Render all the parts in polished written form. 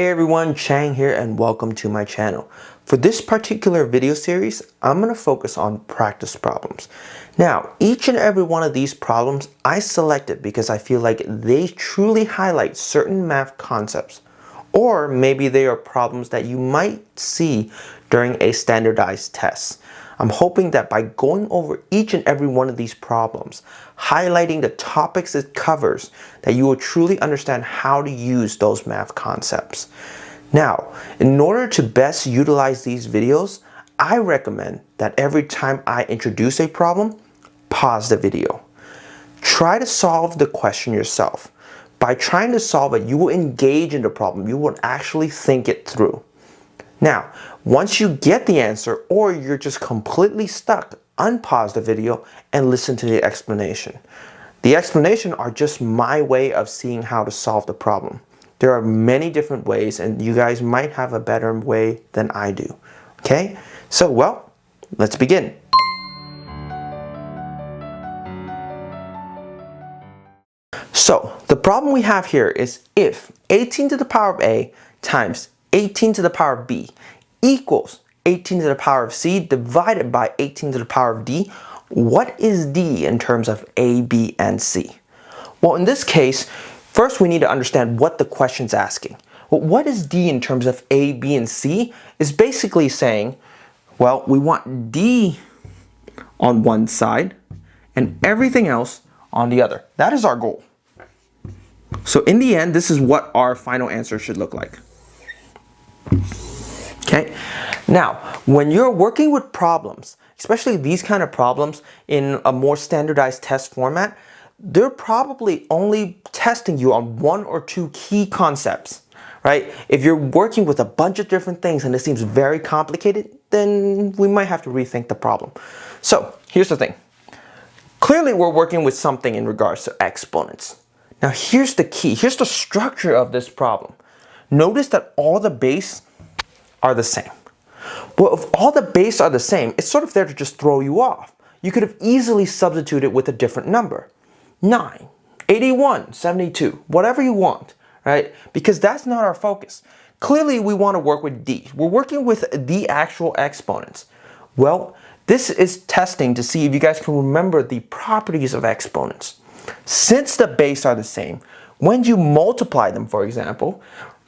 Hey everyone, Chang here and welcome to my channel. For this particular video series, I'm going to focus on practice problems. Now, each and every one of these problems I selected because I feel like they truly highlight certain math concepts. Or maybe they are problems that you might see during a standardized test. I'm hoping that by going over each and every one of these problems, highlighting the topics it covers, that you will truly understand how to use those math concepts. Now, in order to best utilize these videos, I recommend that every time I introduce a problem, pause the video. Try to solve the question yourself. By trying to solve it, you will engage in the problem. You will actually think it through. Now, once you get the answer or you're just completely stuck, unpause the video and listen to the explanation. The explanation are just my way of seeing how to solve the problem. There are many different ways and you guys might have a better way than I do. Okay? So, well, let's begin. So, the problem we have here is if 18 to the power of a times 18 to the power of b equals 18 to the power of c divided by 18 to the power of d, what is d in terms of a, b, and c? Well, in this case, first we need to understand what the question's asking. Well, what is d in terms of a, b, and c is basically saying, well, we want d on one side and everything else on the other. That is our goal. So in the end, this is what our final answer should look like. Okay, now when you're working with problems, especially these kind of problems in a more standardized test format, they're probably only testing you on one or two key concepts, right? If you're working with a bunch of different things and it seems very complicated, then we might have to rethink the problem. So here's the thing. Clearly we're working with something in regards to exponents. Now here's the key. Here's the structure of this problem. Notice that all the base are the same. Well, if all the base are the same, it's sort of there to just throw you off. You could have easily substituted with a different number. 9, 81, 72, whatever you want, right? Because that's not our focus. Clearly, we want to work with d. We're working with the actual exponents. Well, this is testing to see if you guys can remember the properties of exponents. Since the base are the same, when you multiply them, for example,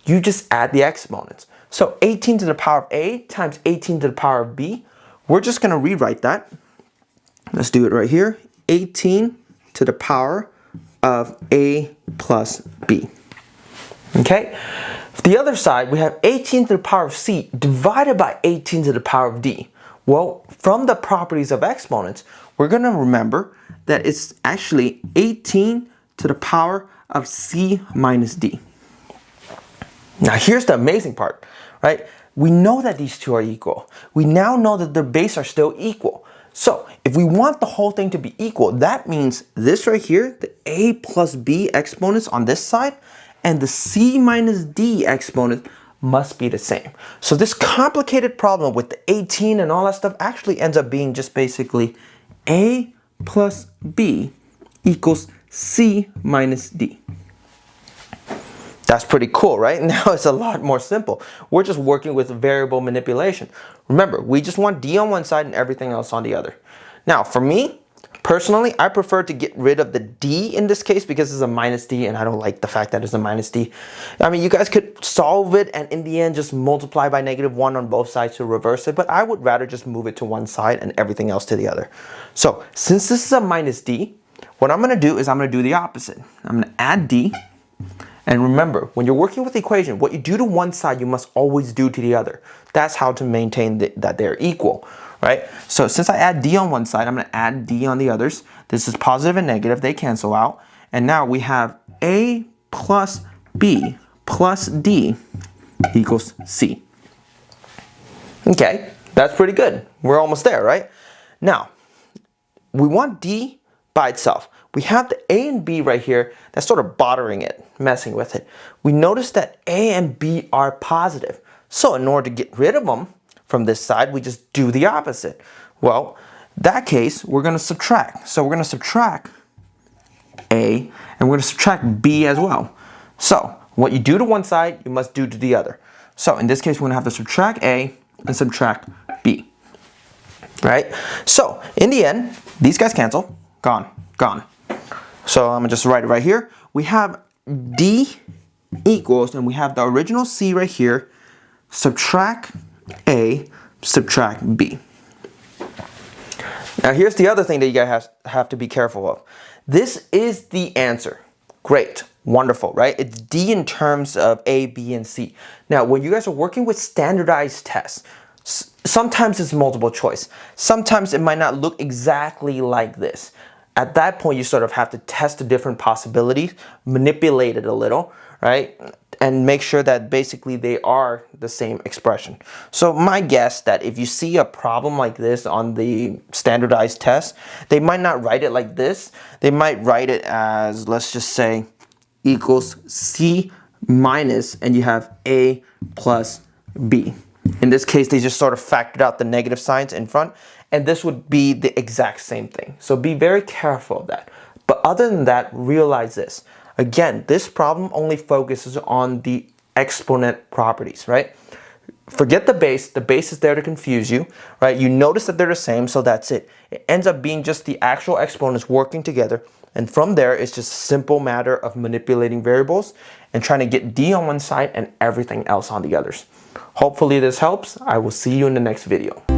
you just add the exponents. So 18 to the power of a times 18 to the power of b, we're just going to rewrite that. Let's do it right here. 18 to the power of a plus b. Okay? The other side, we have 18 to the power of c divided by 18 to the power of d. Well, from the properties of exponents, we're going to remember that it's actually 18 to the power of c minus d. Now here's the amazing part, right? We know that these two are equal. We now know that their base are still equal. So if we want the whole thing to be equal, that means this right here, the a plus b exponents on this side, and the c minus d exponent must be the same. So this complicated problem with the 18 and all that stuff actually ends up being just basically a plus b equals c minus d. That's pretty cool, right? Now it's a lot more simple. We're just working with variable manipulation. Remember, we just want d on one side and everything else on the other. Now, for me, personally, I prefer to get rid of the d in this case because it's a minus d and I don't like the fact that it's a minus d. I mean, you guys could solve it and in the end just multiply by -1 on both sides to reverse it, but I would rather just move it to one side and everything else to the other. So, since this is a minus d, what I'm going to do is I'm going to do the opposite. I'm going to add d. And remember, when you're working with the equation, what you do to one side, you must always do to the other. That's how to maintain that they're equal, right? So since I add d on one side, I'm going to add d on the others. This is positive and negative. They cancel out. And now we have a plus b plus d equals c. Okay, that's pretty good. We're almost there, right? Now, we want d by itself. We have the a and b right here that's sort of bothering it, messing with it. We notice that a and b are positive. So in order to get rid of them from this side, we just do the opposite. Well, in that case, we're going to subtract. So we're going to subtract a and we're going to subtract b as well. So What you do to one side, you must do to the other. So in this case, we're gonna have to subtract A and subtract B, right? So in the end, these guys cancel, gone, gone. So I'm gonna just write it right here. We have D equals, and we have the original C right here, subtract A, subtract B. Now here's the other thing that you guys have to be careful of. This is the answer. Great, wonderful, right? It's D in terms of A, B, and C. Now, when you guys are working with standardized tests, sometimes it's multiple choice. Sometimes it might not look exactly like this. At that point, you sort of have to test the different possibilities, manipulate it a little, right? And make sure that basically they are the same expression. So my guess that if you see a problem like this on the standardized test, they might not write it like this. They might write it as, let's just say, equals C minus, and you have A plus B. In this case, they just sort of factored out the negative signs in front, and this would be the exact same thing. So be very careful of that. But other than that, realize this. Again, this problem only focuses on the exponent properties, right? Forget the base is there to confuse you, right? You notice that they're the same, so that's it. It ends up being just the actual exponents working together, and from there, it's just a simple matter of manipulating variables and trying to get D on one side and everything else on the others. Hopefully this helps. I will see you in the next video.